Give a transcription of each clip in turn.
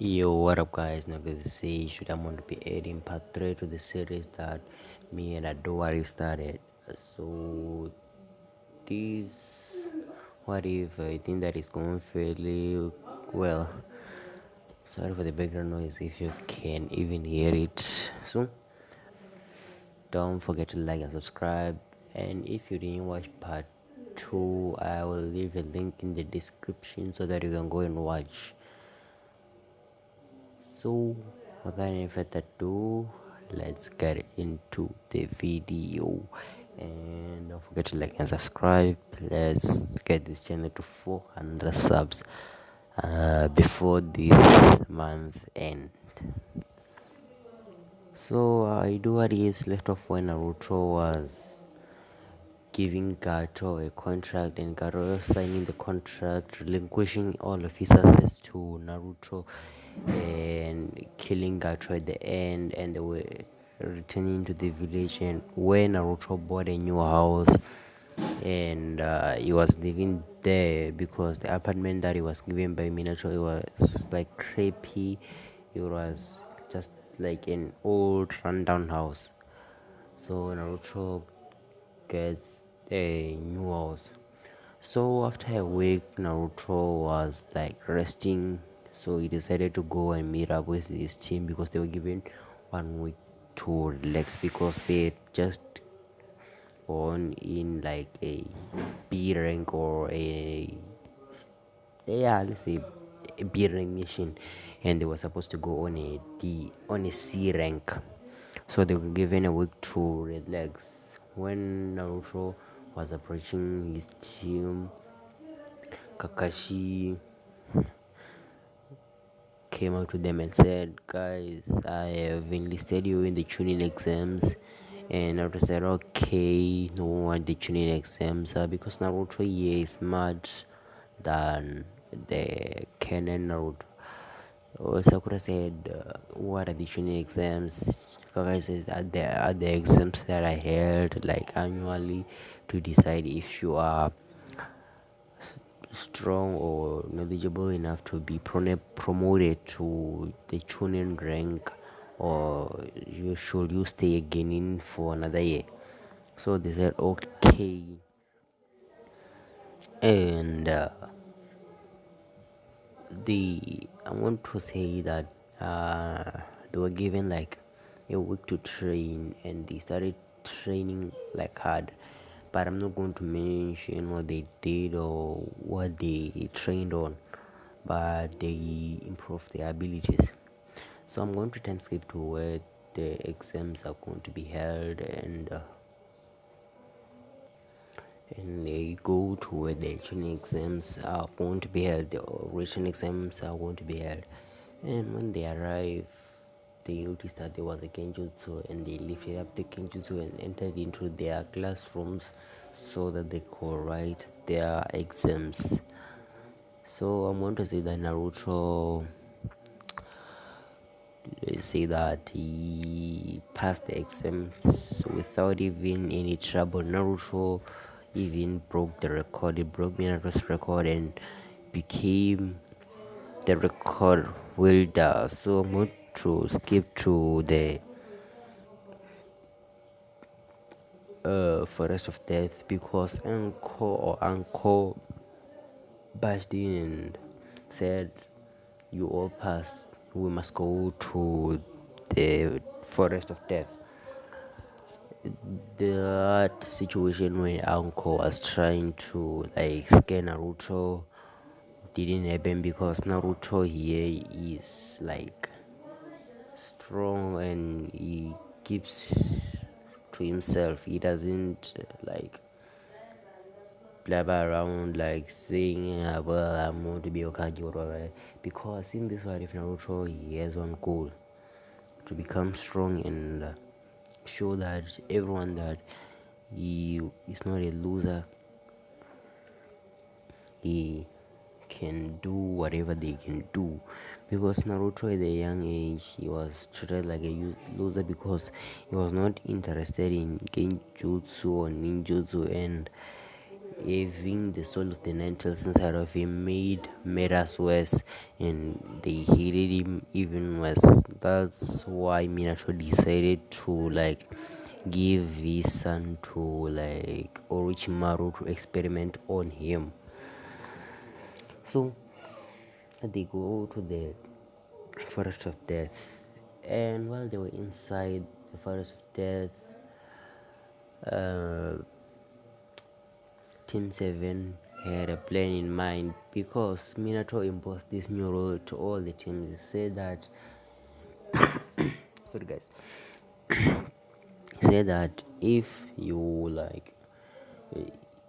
Yo, what up, guys? Not gonna say should I'm going to be adding part 3 to the series that me and Adowari started. So, this what if I think that is going fairly well. Sorry for the background noise if you can even hear it. So, don't forget to like and subscribe. And if you didn't watch part 2, I will leave a link in the description so that you can go and watch. So, without any further ado, let's get into the video. And don't forget to like and subscribe. Let's get this channel to 400 subs before this month end. So, I do what is left off when Naruto was giving Gato a contract, and Gato was signing the contract, relinquishing all of his assets to Naruto and killing Gato at the end, and they were returning to the village, and when Naruto bought a new house and he was living there because the apartment that he was given by Minato, it was like creepy. It was just like an old rundown house. So Naruto gets a new house. So after a week, Naruto was like resting. So he decided to go and meet up with his team because they were given 1 week to relax because they just on in like a B rank or a, yeah, let's say a B rank mission, and they were supposed to go on a C rank. So they were given a week to relax. When Naruto was approaching his team, Kakashi came out to them and said, "Guys, I have enlisted you in the tuning exams." And Naruto said, "Okay, no one the tuning exams because Naruto here is smart than the canon Naruto." Sakura said, "What are the tuning exams?" Kakashi said, are the exams that I held like annually to decide if you are strong or knowledgeable enough to be promoted to the tuning rank, or you stay again in for another year." So they said okay, and I want to say that they were given like a week to train, and they started training like hard. But I'm not going to mention what they did or what they trained on, but they improved their abilities. So I'm going to time skip to where the exams are going to be held, and they go to where the written exams are going to be held, the written exams are going to be held. And when they arrive, they noticed that there was a genjutsu, and they lifted up the genjutsu and entered into their classrooms so that they could write their exams. So I'm going to say that Naruto, let's say that he passed the exams without even any trouble. Naruto even broke the record. He broke Minato's record and became the record wielder. So I'm going to skip to the forest of death because Uncle barged in and said, "You all passed. We must go to the forest of death." That situation where Uncle was trying to like scare Naruto didn't happen because Naruto here is like strong and he keeps to himself. He doesn't like blabber around like saying, "Well, I'm going to be Okage," or whatever. Because in this world, if Naruto, he has one goal to become strong and show that everyone that he is not a loser. He can do whatever they can do, because Naruto at a young age he was treated like a loser because he was not interested in genjutsu or ninjutsu, and having the soul of the nine tails inside of him made us worse, and they hated him even worse. That's why Minato decided to like give his son to like Orochimaru to experiment on him. So they go to the forest of death, and while they were inside the forest of death, uh, Team 7 had a plan in mind because Minato imposed this new rule to all the teams. He said that, sorry guys, he said that if you like,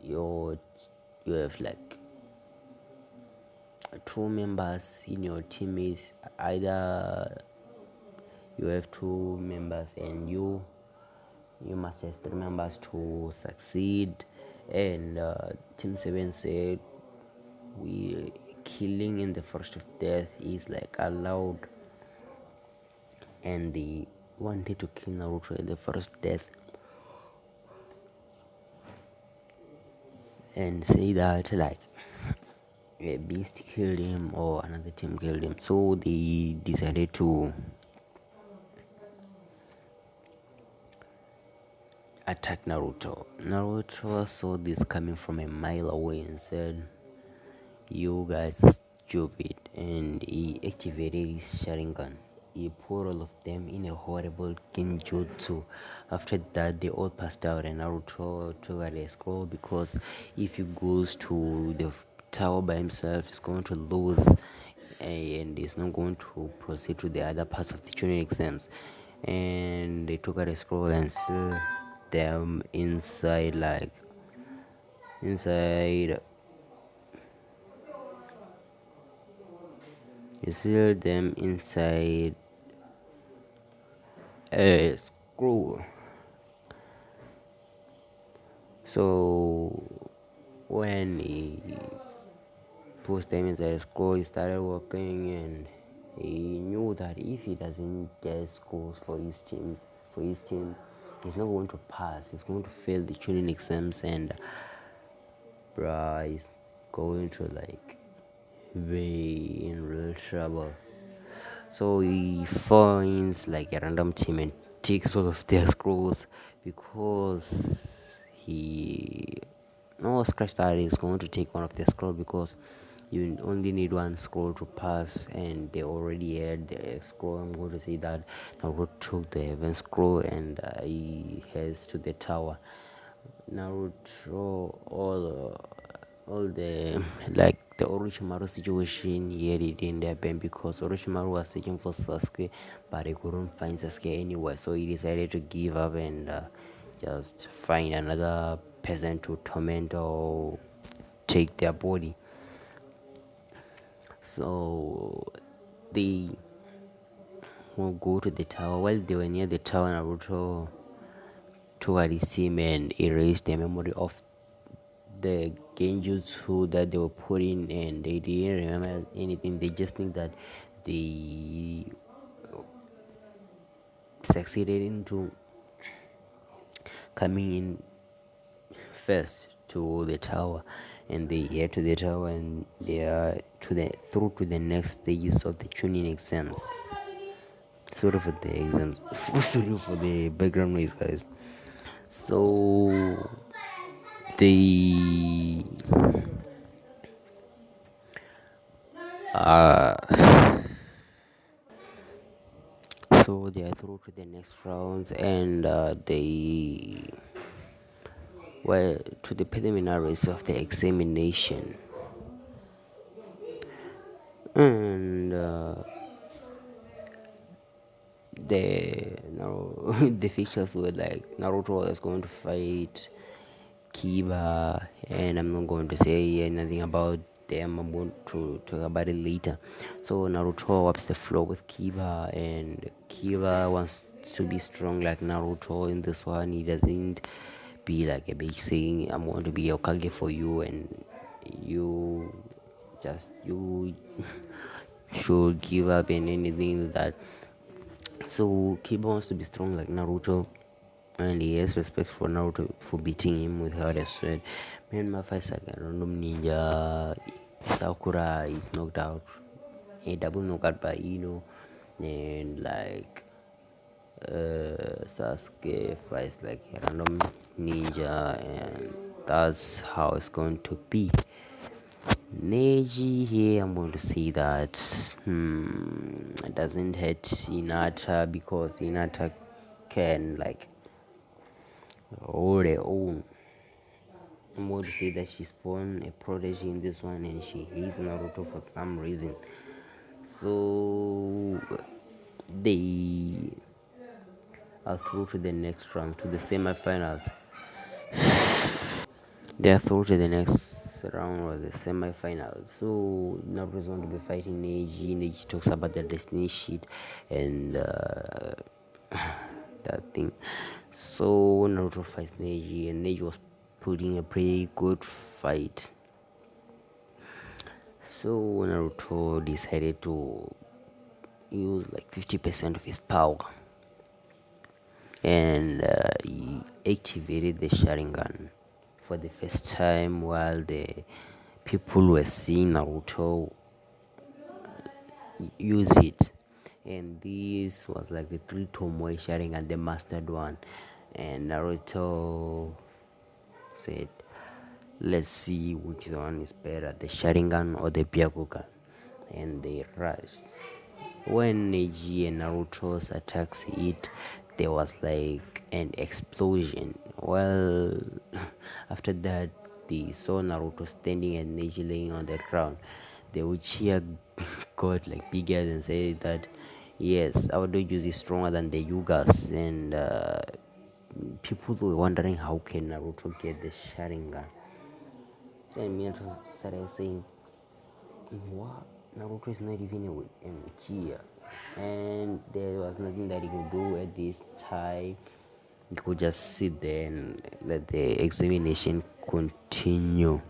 you you have like two members in your team, is either you have two members and you must have three members to succeed. And Team 7 said we killing in the forest of death is like allowed, and they wanted to kill Naruto in the forest of death and say that like a beast killed him or another team killed him. So they decided to attack Naruto. Naruto saw this coming from a mile away and said, "You guys are stupid," and he activated his Sharingan. He put all of them in a horrible genjutsu. After that, they all passed out, and Naruto took out a scroll because if he goes to the tower by himself, he's going to lose, and he's not going to proceed to the other parts of the tuning exams. And they took out a scroll and sealed them inside, like inside. You sealed them inside a scroll. So when he put them inside a scroll, he started working, and he knew that if he doesn't get scrolls for his team, he's not going to pass. He's going to fail the tuning exams, and bruh, he's going to like be in real trouble. So he finds like a random team and takes all of their scrolls because he no scratch that is going to take one of their scroll because you only need one scroll to pass, and they already had the scroll. I'm going to say that Naruto took the heaven scroll, and he heads to the tower. Naruto all the like the Orochimaru situation here it didn't happen because Orochimaru was searching for Sasuke, but he couldn't find Sasuke anywhere, so he decided to give up and just find another person to torment or take their body. So they will go to the tower. While they were near the tower, Naruto took out his team and erased the memory of the genjutsu that they were putting, and they didn't remember anything. They just think that they succeeded into coming in first to the tower, and they head to the tower, and they are through to the next stages of the tuning exams. Sorry for the exams. Sorry for the background noise, guys. So they uh so they are through to the next rounds, and they were to the preliminaries of the examination, and the features were like Naruto was going to fight Kiba, and I'm not going to say anything about them. I'm going to talk about it later. So Naruto wipes the floor with Kiba, and Kiba wants to be strong like Naruto. In this one, he doesn't be like a bitch saying, "I'm going to be a Kage for you," and you you should give up and anything like that. So Kiba wants to be strong like Naruto, and he has respect for Naruto for beating him without a sword. Myanmar fights like a random ninja. Sakura is knocked out. A double knockout by Ino. And like Sasuke fights like a random ninja, and that's how it's going to be. Neji here, I'm going to say that it doesn't hurt Hinata because Hinata can like hold her own. I'm going to say that she spawned a prodigy in this one and she hates Naruto for some reason. So they are through to the next round, to the semi-finals. They are through to the next round was the semi-finals. So Naruto is going to be fighting Neji. Neji talks about the destiny sheet and that thing. So Naruto fights Neji, and Neji was putting a pretty good fight. So Naruto decided to use like 50% of his power, and he activated the Sharingan for the first time while the people were seeing Naruto use it. And this was like the three Tomoe Sharingan, the mastered one. And Naruto said, let's see which one is better, the Sharingan or the Byakugan. And they rushed. When Neji and Naruto's attacks hit, there was like an explosion. Well, after that, they saw Naruto standing and Neji laying on the ground. The Uchiha got like bigger and said that yes, our dojo is stronger than the Yugas, and people were wondering how can Naruto get the Sharingan. Then Minato started saying, what? Naruto is not even a Uchiha, and there was nothing that he could do at this time. He could just sit there and let the examination continue.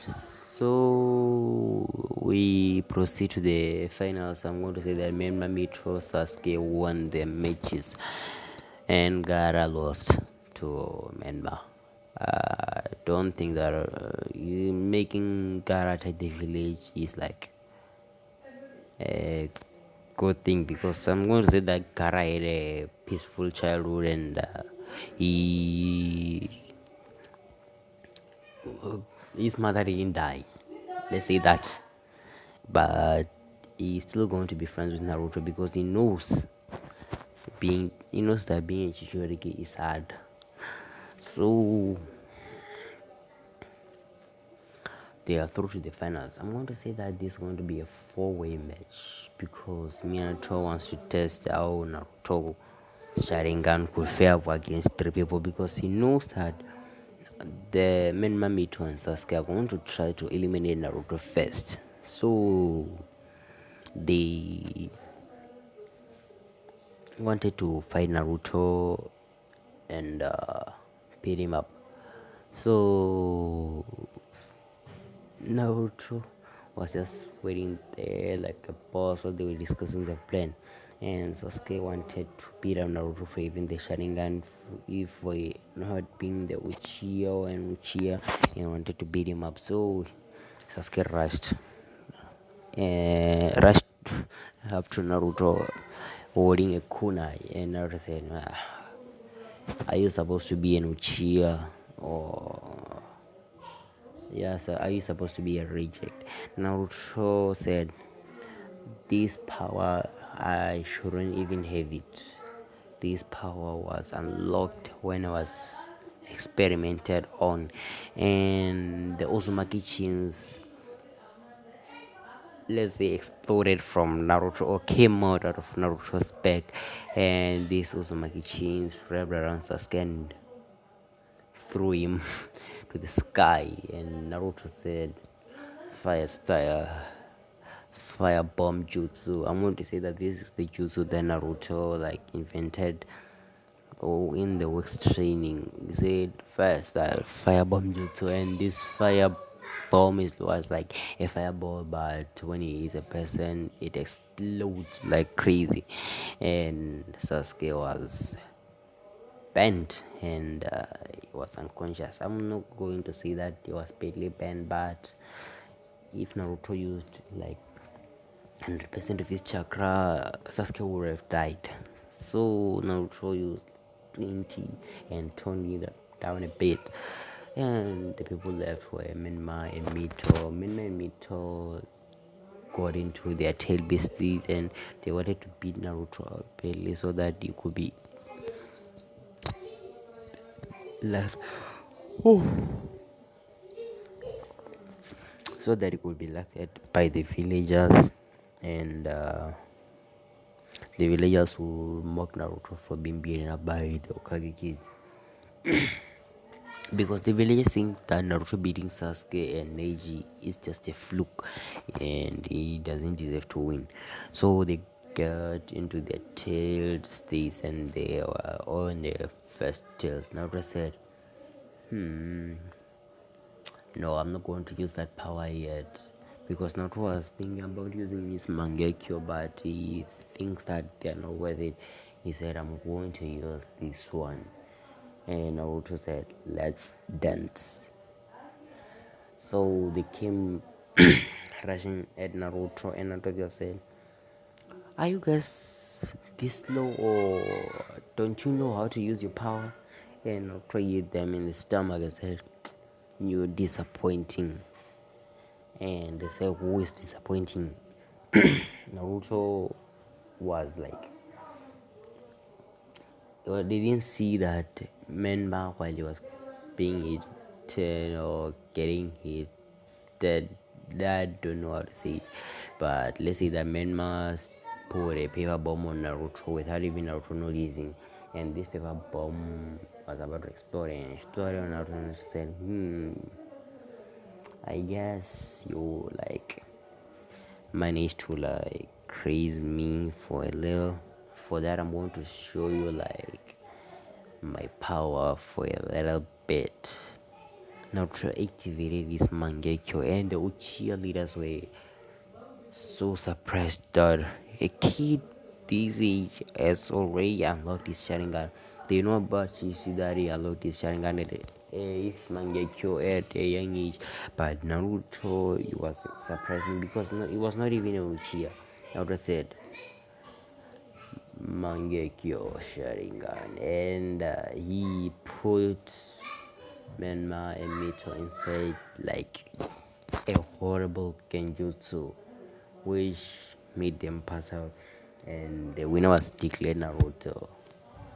So we proceed to the finals. I'm going to say that Menma Mitro Sasuke won the matches and Gara lost to Menma. I don't think that making Gara take the village is like a good thing, because I'm going to say that Gara had a peaceful childhood, and he his mother didn't die. Let's say that. But he's still going to be friends with Naruto because he knows that being a Chichuriki is hard. So they are through to the finals. I'm going to say that this is going to be a four-way match because Minato wants to test how Naruto Sharingan could fare up against three people, because he knows that the men Mamito and Sasuke are going to try to eliminate Naruto first. So they wanted to fight Naruto and beat him up. So Naruto was just waiting there like a boss while they were discussing the plan. And Sasuke wanted to beat up Naruto for even the Sharingan, if we not being the Uchiha and Uchiha, and wanted to beat him up. So Sasuke rushed up to Naruto holding a kunai, and Naruto said, are you supposed to be an Uchiha, or yeah, so are you supposed to be a reject? Naruto said, this power, I shouldn't even have it. This power was unlocked when I was experimented on, and the Uzumaki chins, let's say, exploded from Naruto, or came out of Naruto's back, and these Uzumaki chins wrapped around Sasuke and threw him to the sky. And Naruto said, fire style, fire bomb jutsu. I'm going to say that this is the jutsu that Naruto like invented, or in the works training. He said fire style, fire bomb jutsu, and this fire bomb was like a fireball, but when he is a person, it explodes like crazy. And Sasuke was banned, and he was unconscious. I'm not going to say that he was badly banned, but if Naruto used like 100% of his chakra, Sasuke would have died. So Naruto used 20 and toned it down a bit. And the people left were Minma and Mito. Minma and Mito got into their tail beasties, and they wanted to beat Naruto out badly so that he could be left so that he could be left at by the villagers, and the villagers will mock Naruto for being beaten up by the Okage kids. Because the villagers think that Naruto beating Sasuke and Neji is just a fluke and he doesn't deserve to win. So they got into their tailed states and they were all in their first tails. Naruto said, no, I'm not going to use that power yet. Because Naruto was thinking about using his Mangekyo, but he thinks that they're not worth it. He said, I'm going to use this one. And Naruto said, let's dance. So they came rushing at Naruto, and Naruto just said, are you guys this slow, or don't you know how to use your power? And Naruto hit them in the stomach and said, you're disappointing. And they said, who is disappointing? Naruto was like, they didn't see that Menma, while he was being hit or getting hit, that don't know how to say it, but let's say that Menma put a paper bomb on Naruto without even Naruto noticing, and this paper bomb was about to explode, and exploded on Naruto, and said, I guess you like managed to like craze me for a little. For that, I'm going to show you like my power for a little bit. Naruto activated his Mangekyo, and the Uchiha leaders were so surprised that a kid this age has already unlocked his Sharingan. They know about Shishidari unlocked his Sharingan at his Mangekyo at a young age, but Naruto, it was surprising because it was not even a Uchiha. Naruto said Mangekyo Sharingan, and he put Menma and Mito inside like a horrible genjutsu, which made them pass out, and the winner was declared Naruto.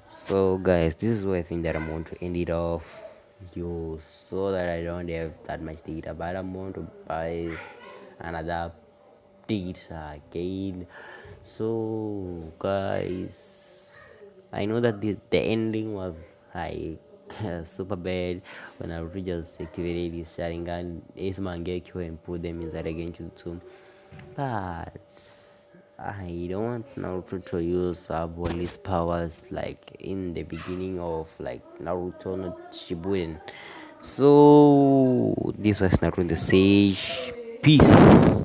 So guys, this is where I think that I'm going to end it off. You saw that I don't have that much data, but I'm going to buy another data again. So guys, I know that the ending was like super bad when Naruto just activated his Sharingan, his Mangekyo, and put them inside a Genjutsu. But I don't want Naruto to use all his powers like in the beginning of like Naruto no Shippuden. So this was Naruto the Sage. Peace.